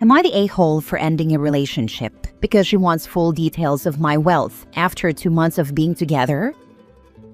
Am I the a-hole for ending a relationship because she wants full details of my wealth after 2 months of being together?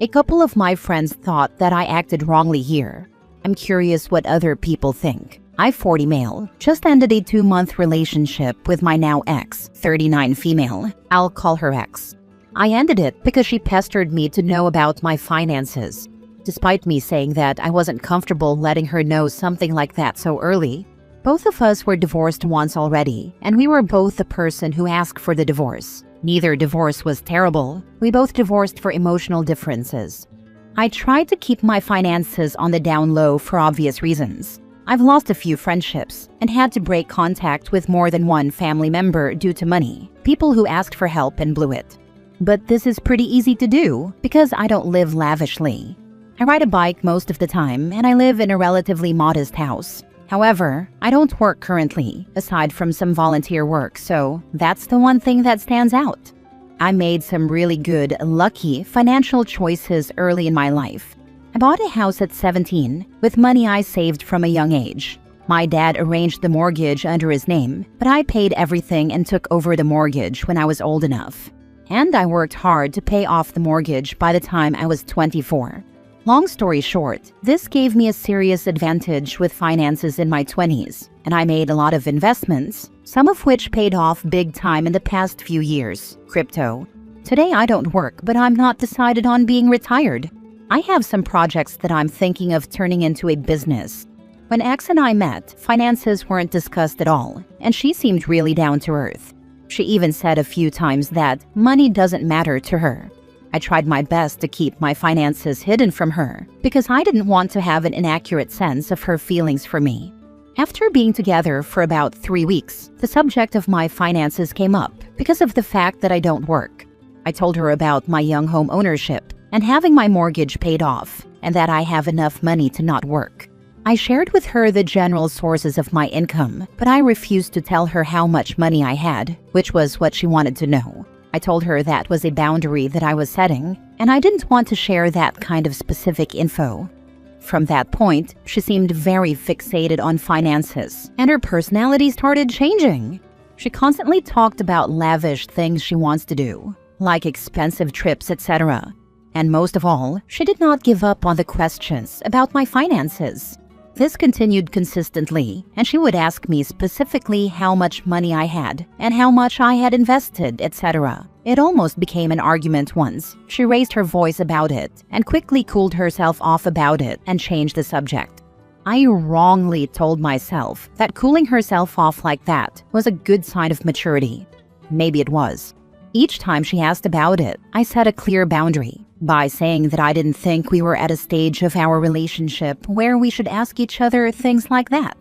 A couple of my friends thought that I acted wrongly here. I'm curious what other people think. I, 40 male, just ended a 2-month relationship with my now ex, 39 female. I'll call her ex. I ended it because she pestered me to know about my finances. Despite me saying that I wasn't comfortable letting her know something like that so early. Both of us were divorced once already, and we were both the person who asked for the divorce. Neither divorce was terrible. We both divorced for emotional differences. I tried to keep my finances on the down low for obvious reasons. I've lost a few friendships and had to break contact with more than one family member due to money. People who asked for help and blew it. But this is pretty easy to do because I don't live lavishly. I ride a bike most of the time and I live in a relatively modest house. However, I don't work currently, aside from some volunteer work, so that's the one thing that stands out. I made some really good, lucky financial choices early in my life. I bought a house at 17 with money I saved from a young age. My dad arranged the mortgage under his name, but I paid everything and took over the mortgage when I was old enough. And I worked hard to pay off the mortgage by the time I was 24. Long story short, this gave me a serious advantage with finances in my 20s, and I made a lot of investments, some of which paid off big time in the past few years. Crypto. Today I don't work, but I'm not decided on being retired. I have some projects that I'm thinking of turning into a business. When X and I met, finances weren't discussed at all, and she seemed really down to earth. She even said a few times that money doesn't matter to her. I tried my best to keep my finances hidden from her because I didn't want to have an inaccurate sense of her feelings for me. After being together for about 3 weeks, the subject of my finances came up because of the fact that I don't work. I told her about my young home ownership and having my mortgage paid off, and that I have enough money to not work. I shared with her the general sources of my income, but I refused to tell her how much money I had, which was what she wanted to know. I told her that was a boundary that I was setting, and I didn't want to share that kind of specific info. From that point, she seemed very fixated on finances, and her personality started changing. She constantly talked about lavish things she wants to do, like expensive trips, etc. And most of all, she did not give up on the questions about my finances. This continued consistently, and she would ask me specifically how much money I had and how much I had invested, etc. It almost became an argument once. She raised her voice about it and quickly cooled herself off about it and changed the subject. I wrongly told myself that cooling herself off like that was a good sign of maturity. Maybe it was. Each time she asked about it, I set a clear boundary by saying that I didn't think we were at a stage of our relationship where we should ask each other things like that.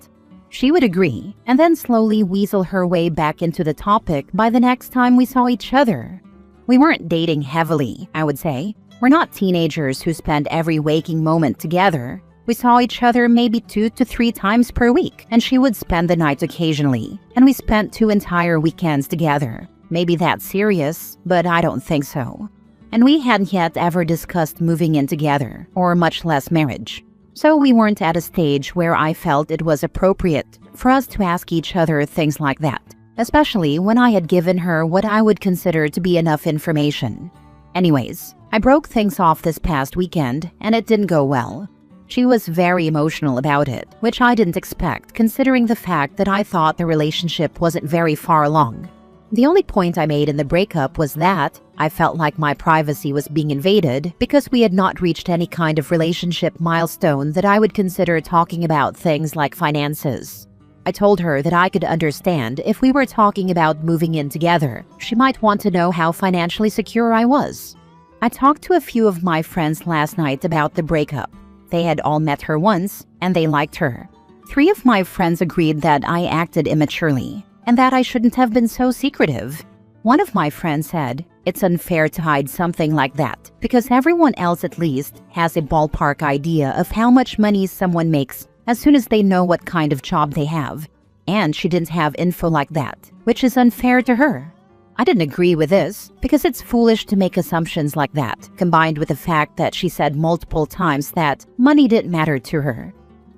She would agree, and then slowly weasel her way back into the topic by the next time we saw each other. We weren't dating heavily, I would say. We're not teenagers who spend every waking moment together. We saw each other maybe 2 to 3 times per week, and she would spend the night occasionally, and we spent 2 entire weekends together. Maybe that's serious, but I don't think so. And we hadn't yet ever discussed moving in together, or much less marriage. So we weren't at a stage where I felt it was appropriate for us to ask each other things like that, especially when I had given her what I would consider to be enough information. Anyways, I broke things off this past weekend, and it didn't go well. She was very emotional about it, which I didn't expect considering the fact that I thought the relationship wasn't very far along. The only point I made in the breakup was that I felt like my privacy was being invaded because we had not reached any kind of relationship milestone that I would consider talking about things like finances. I told her that I could understand if we were talking about moving in together. She might want to know how financially secure I was. I talked to a few of my friends last night about the breakup. They had all met her once, and they liked her. 3 of my friends agreed that I acted immaturely, and that I shouldn't have been so secretive. One of my friends said, it's unfair to hide something like that, because everyone else at least has a ballpark idea of how much money someone makes as soon as they know what kind of job they have. And she didn't have info like that, which is unfair to her. I didn't agree with this, because it's foolish to make assumptions like that, combined with the fact that she said multiple times that money didn't matter to her.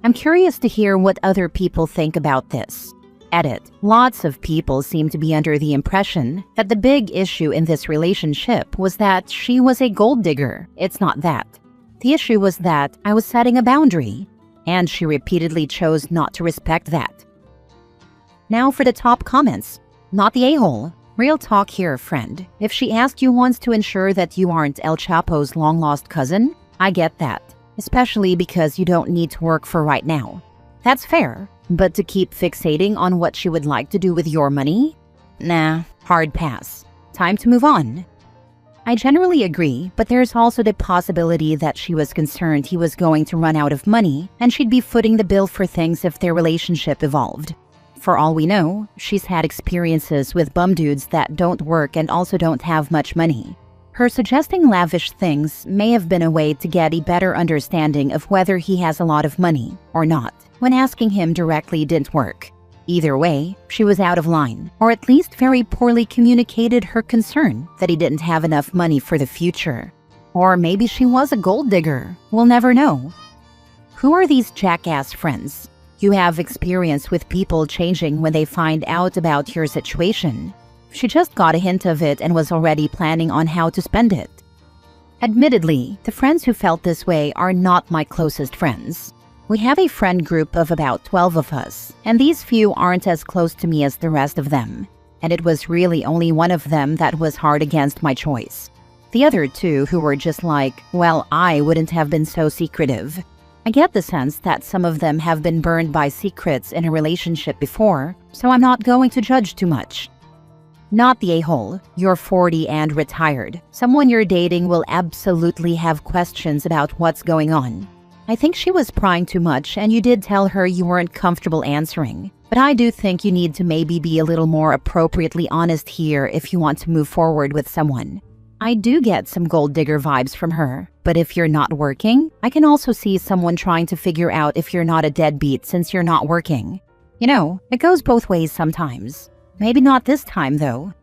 I'm curious to hear what other people think about this. Edit. Lots of people seem to be under the impression that the big issue in this relationship was that she was a gold digger. It's not that. The issue was that I was setting a boundary, and she repeatedly chose not to respect that. Now for the top comments. Not the a-hole. Real talk here, friend. If she asked you once to ensure that you aren't El Chapo's long-lost cousin, I get that. Especially because you don't need to work for right now. That's fair. But to keep fixating on what she would like to do with your money? Nah, hard pass. Time to move on. I generally agree, but there's also the possibility that she was concerned he was going to run out of money and she'd be footing the bill for things if their relationship evolved. For all we know, she's had experiences with bum dudes that don't work and also don't have much money. Her suggesting lavish things may have been a way to get a better understanding of whether he has a lot of money or not, when asking him directly didn't work. Either way, she was out of line, or at least very poorly communicated her concern that he didn't have enough money for the future. Or maybe she was a gold digger. We'll never know. Who are these jackass friends? You have experience with people changing when they find out about your situation. She just got a hint of it and was already planning on how to spend it. Admittedly, the friends who felt this way are not my closest friends. We have a friend group of about 12 of us, and these few aren't as close to me as the rest of them. And it was really only one of them that was hard against my choice. The other two who were just like, well, I wouldn't have been so secretive. I get the sense that some of them have been burned by secrets in a relationship before, so I'm not going to judge too much. Not the a-hole. You're 40 and retired. Someone you're dating will absolutely have questions about what's going on. I think she was prying too much and you did tell her you weren't comfortable answering. But I do think you need to maybe be a little more appropriately honest here if you want to move forward with someone. I do get some gold digger vibes from her, but if you're not working, I can also see someone trying to figure out if you're not a deadbeat since you're not working. You know, it goes both ways sometimes. Maybe not this time, though.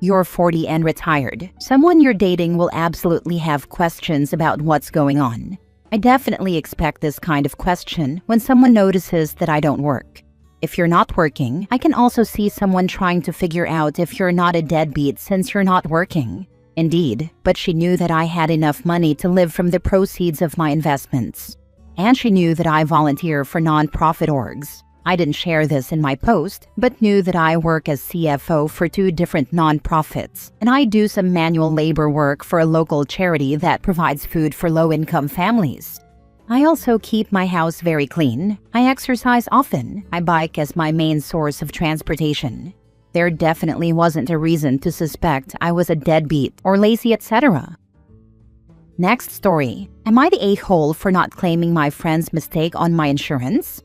You're 40 and retired. Someone you're dating will absolutely have questions about what's going on. I definitely expect this kind of question when someone notices that I don't work. If you're not working, I can also see someone trying to figure out if you're not a deadbeat since you're not working. Indeed, but she knew that I had enough money to live from the proceeds of my investments. And she knew that I volunteer for non-profit orgs. I didn't share this in my post, but knew that I work as CFO for 2 different nonprofits, and I do some manual labor work for a local charity that provides food for low-income families. I also keep my house very clean. I exercise often. I bike as my main source of transportation. There definitely wasn't a reason to suspect I was a deadbeat or lazy, etc. Next story. Am I the a-hole for not claiming my friend's mistake on my insurance?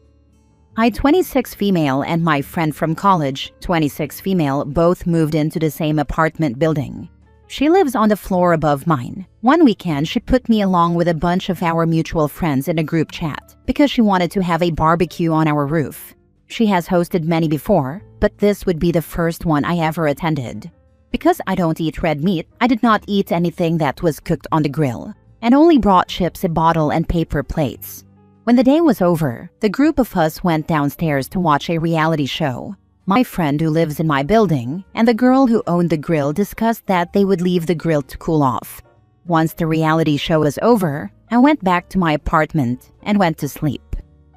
I, 26 female, and my friend from college, 26 female, both moved into the same apartment building. She lives on the floor above mine. One weekend, she put me along with a bunch of our mutual friends in a group chat because she wanted to have a barbecue on our roof. She has hosted many before, but this would be the first one I ever attended. Because I don't eat red meat, I did not eat anything that was cooked on the grill, and only brought chips, a bottle, and paper plates. When the day was over, the group of us went downstairs to watch a reality show. My friend who lives in my building and the girl who owned the grill discussed that they would leave the grill to cool off. Once the reality show was over, I went back to my apartment and went to sleep.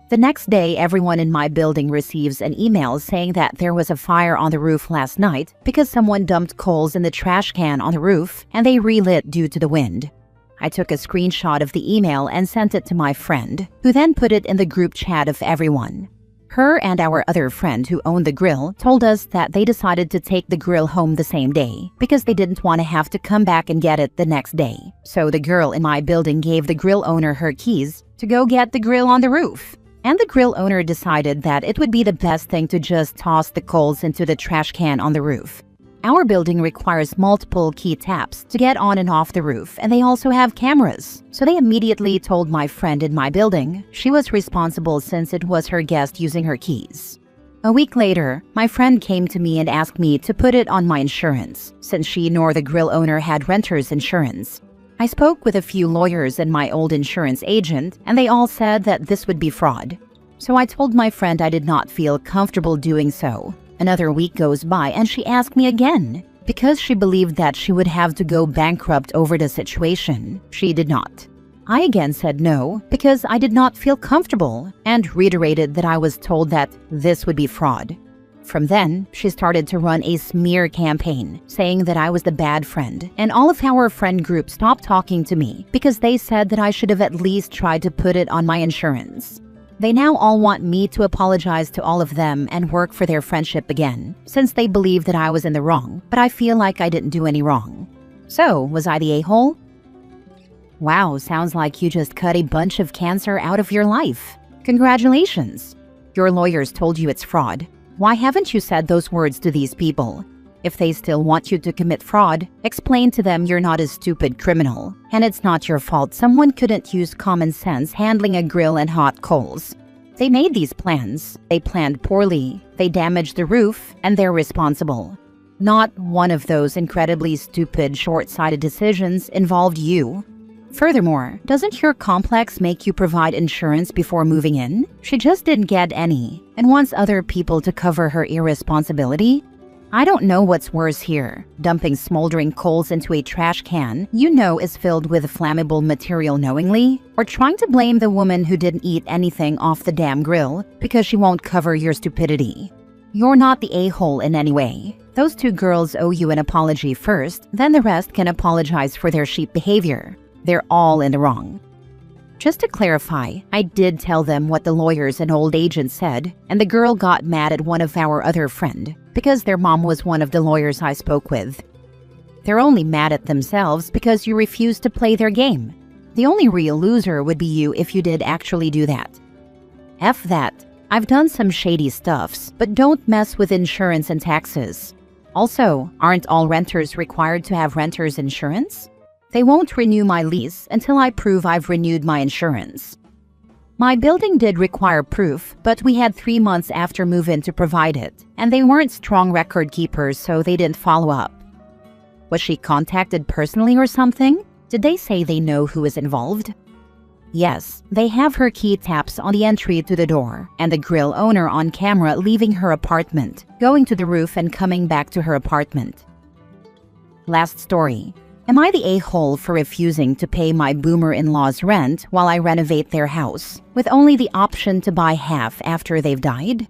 The next day, everyone in my building receives an email saying that there was a fire on the roof last night because someone dumped coals in the trash can on the roof and they relit due to the wind. I took a screenshot of the email and sent it to my friend, who then put it in the group chat of everyone. Her and our other friend who owned the grill told us that they decided to take the grill home the same day because they didn't want to have to come back and get it the next day. So the girl in my building gave the grill owner her keys to go get the grill on the roof. And the grill owner decided that it would be the best thing to just toss the coals into the trash can on the roof. Our building requires multiple key taps to get on and off the roof, and they also have cameras. So they immediately told my friend in my building she was responsible since it was her guest using her keys. A week later, my friend came to me and asked me to put it on my insurance, since she nor the grill owner had renter's insurance. I spoke with a few lawyers and my old insurance agent, and they all said that this would be fraud. So I told my friend I did not feel comfortable doing so. Another week goes by and she asked me again. Because she believed that she would have to go bankrupt over the situation, she did not. I again said no because I did not feel comfortable and reiterated that I was told that this would be fraud. From then, she started to run a smear campaign, saying that I was the bad friend, and all of our friend group stopped talking to me because they said that I should have at least tried to put it on my insurance. They now all want me to apologize to all of them and work for their friendship again, since they believe that I was in the wrong, but I feel like I didn't do any wrong. So, was I the a-hole? Wow, sounds like you just cut a bunch of cancer out of your life. Congratulations! Your lawyers told you it's fraud. Why haven't you said those words to these people? If they still want you to commit fraud, explain to them you're not a stupid criminal, and it's not your fault someone couldn't use common sense handling a grill and hot coals. They made these plans, they planned poorly, they damaged the roof, and they're responsible. Not one of those incredibly stupid, short-sighted decisions involved you. Furthermore, doesn't your complex make you provide insurance before moving in? She just didn't get any, and wants other people to cover her irresponsibility? I don't know what's worse here, dumping smoldering coals into a trash can you know is filled with flammable material knowingly, or trying to blame the woman who didn't eat anything off the damn grill because she won't cover your stupidity. You're not the a-hole in any way. Those two girls owe you an apology first, then the rest can apologize for their sheep behavior. They're all in the wrong. Just to clarify, I did tell them what the lawyers and old agents said, and the girl got mad at one of our other friend because their mom was one of the lawyers I spoke with. They're only mad at themselves because you refused to play their game. The only real loser would be you if you did actually do that. F that. I've done some shady stuffs, but don't mess with insurance and taxes. Also, aren't all renters required to have renter's insurance? They won't renew my lease until I prove I've renewed my insurance. My building did require proof, but we had 3 months after move-in to provide it, and they weren't strong record keepers, so they didn't follow up. Was she contacted personally or something? Did they say they know who is involved? Yes, they have her key taps on the entry to the door, and the grill owner on camera leaving her apartment, going to the roof and coming back to her apartment. Last story. Am I the a-hole for refusing to pay my boomer in-laws rent while I renovate their house, with only the option to buy half after they've died?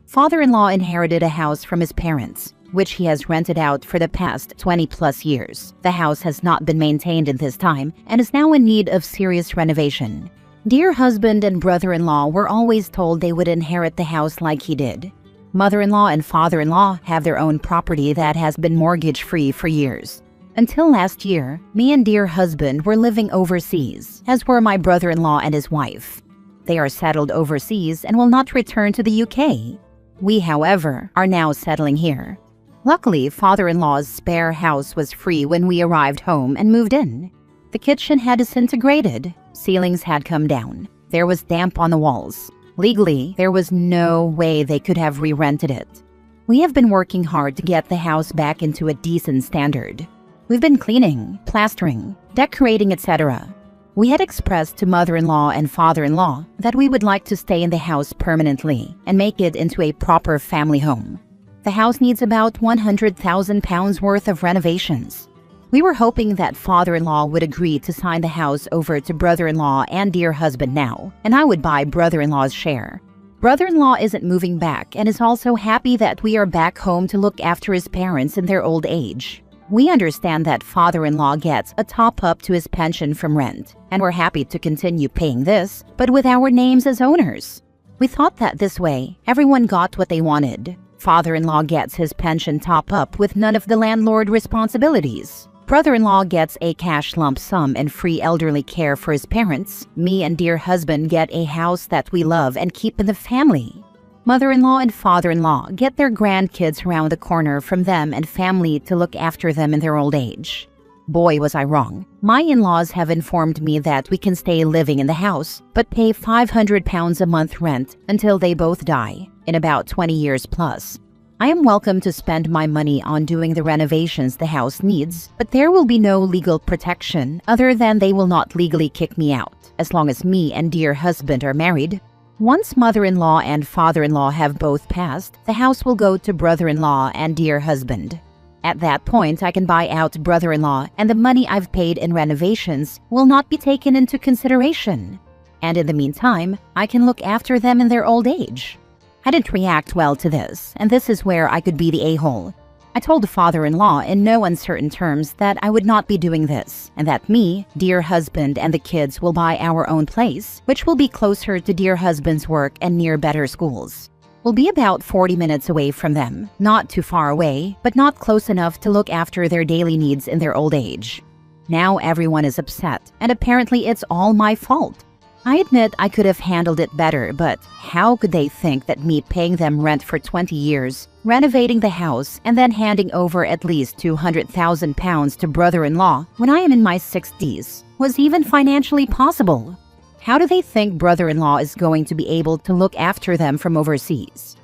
Father-in-law inherited a house from his parents, which he has rented out for the past 20-plus years. The house has not been maintained in this time and is now in need of serious renovation. Dear husband and brother-in-law were always told they would inherit the house like he did. Mother-in-law and father-in-law have their own property that has been mortgage-free for years. Until last year, me and dear husband were living overseas, as were my brother-in-law and his wife. They are settled overseas and will not return to the UK. We, however, are now settling here. Luckily, father-in-law's spare house was free when we arrived home and moved in. The kitchen had disintegrated, ceilings had come down, there was damp on the walls. Legally, there was no way they could have re-rented it. We have been working hard to get the house back into a decent standard. We've been cleaning, plastering, decorating, etc. We had expressed to mother-in-law and father-in-law that we would like to stay in the house permanently and make it into a proper family home. The house needs about £100,000 worth of renovations. We were hoping that father-in-law would agree to sign the house over to brother-in-law and dear husband now, and I would buy brother-in-law's share. Brother-in-law isn't moving back and is also happy that we are back home to look after his parents in their old age. We understand that father-in-law gets a top-up to his pension from rent, and we're happy to continue paying this, but with our names as owners. We thought that this way, everyone got what they wanted. Father-in-law gets his pension top-up with none of the landlord responsibilities. Brother-in-law gets a cash lump sum and free elderly care for his parents. Me and dear husband get a house that we love and keep in the family. Mother-in-law and father-in-law get their grandkids around the corner from them and family to look after them in their old age. Boy, was I wrong. My in-laws have informed me that we can stay living in the house, but pay £500 a month rent until they both die, in about 20 years plus. I am welcome to spend my money on doing the renovations the house needs, but there will be no legal protection other than they will not legally kick me out, as long as me and dear husband are married. Once mother-in-law and father-in-law have both passed, the house will go to brother-in-law and dear husband. At that point, I can buy out brother-in-law, and the money I've paid in renovations will not be taken into consideration. And in the meantime, I can look after them in their old age. I didn't react well to this, and this is where I could be the a-hole. I told the father-in-law in no uncertain terms that I would not be doing this, and that me, dear husband, and the kids will buy our own place, which will be closer to dear husband's work and near better schools. We'll be about 40 minutes away from them, not too far away, but not close enough to look after their daily needs in their old age. Now everyone is upset, and apparently it's all my fault. I admit I could have handled it better, but how could they think that me paying them rent for 20 years, renovating the house, and then handing over at least £200,000 to brother-in-law when I am in my 60s was even financially possible? How do they think brother-in-law is going to be able to look after them from overseas?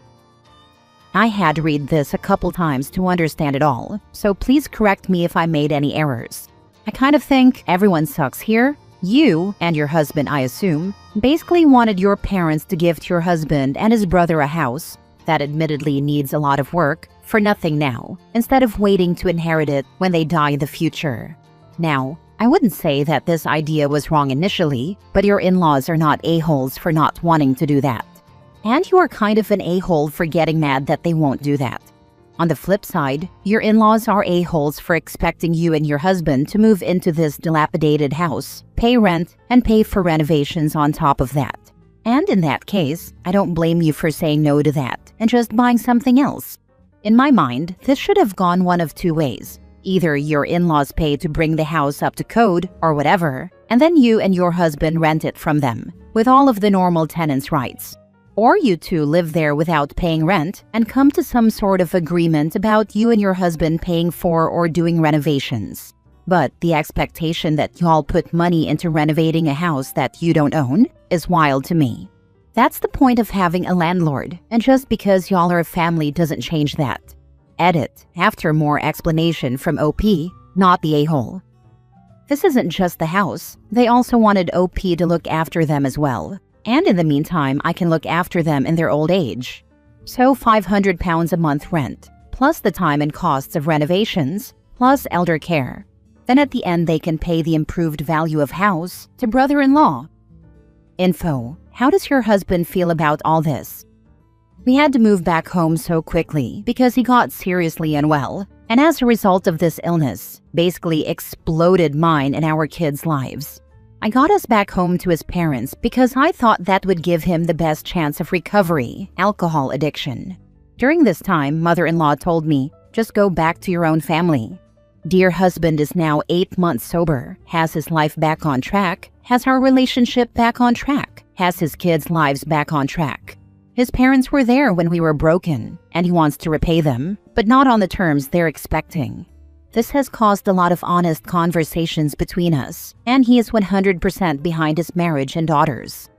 I had to read this a couple times to understand it all, so please correct me if I made any errors. I kind of think everyone sucks here. You, and your husband I assume, basically wanted your parents to give to your husband and his brother a house that admittedly needs a lot of work for nothing now, instead of waiting to inherit it when they die in the future. Now, I wouldn't say that this idea was wrong initially, but your in-laws are not a-holes for not wanting to do that. And you are kind of an a-hole for getting mad that they won't do that. On the flip side, your in-laws are a-holes for expecting you and your husband to move into this dilapidated house, pay rent, and pay for renovations on top of that. And in that case, I don't blame you for saying no to that and just buying something else. In my mind, this should have gone one of two ways. Either your in-laws pay to bring the house up to code or whatever, and then you and your husband rent it from them, with all of the normal tenants' rights. Or you two live there without paying rent and come to some sort of agreement about you and your husband paying for or doing renovations. But the expectation that y'all put money into renovating a house that you don't own is wild to me. That's the point of having a landlord, and just because y'all are a family doesn't change that. Edit, after more explanation from OP, not the a-hole. This isn't just the house. They also wanted OP to look after them as well. And in the meantime, I can look after them in their old age. So £500 a month rent, plus the time and costs of renovations, plus elder care. Then at the end they can pay the improved value of house to brother-in-law. Info: how does your husband feel about all this? We had to move back home so quickly because he got seriously unwell, and as a result of this illness, basically exploded mine and our kids' lives. I got us back home to his parents because I thought that would give him the best chance of recovery, alcohol addiction. During this time, mother-in-law told me, just go back to your own family. Dear husband is now 8 months sober, has his life back on track, has our relationship back on track, has his kids' lives back on track. His parents were there when we were broken, and he wants to repay them, but not on the terms they're expecting. This has caused a lot of honest conversations between us, and he is 100% behind his marriage and daughters.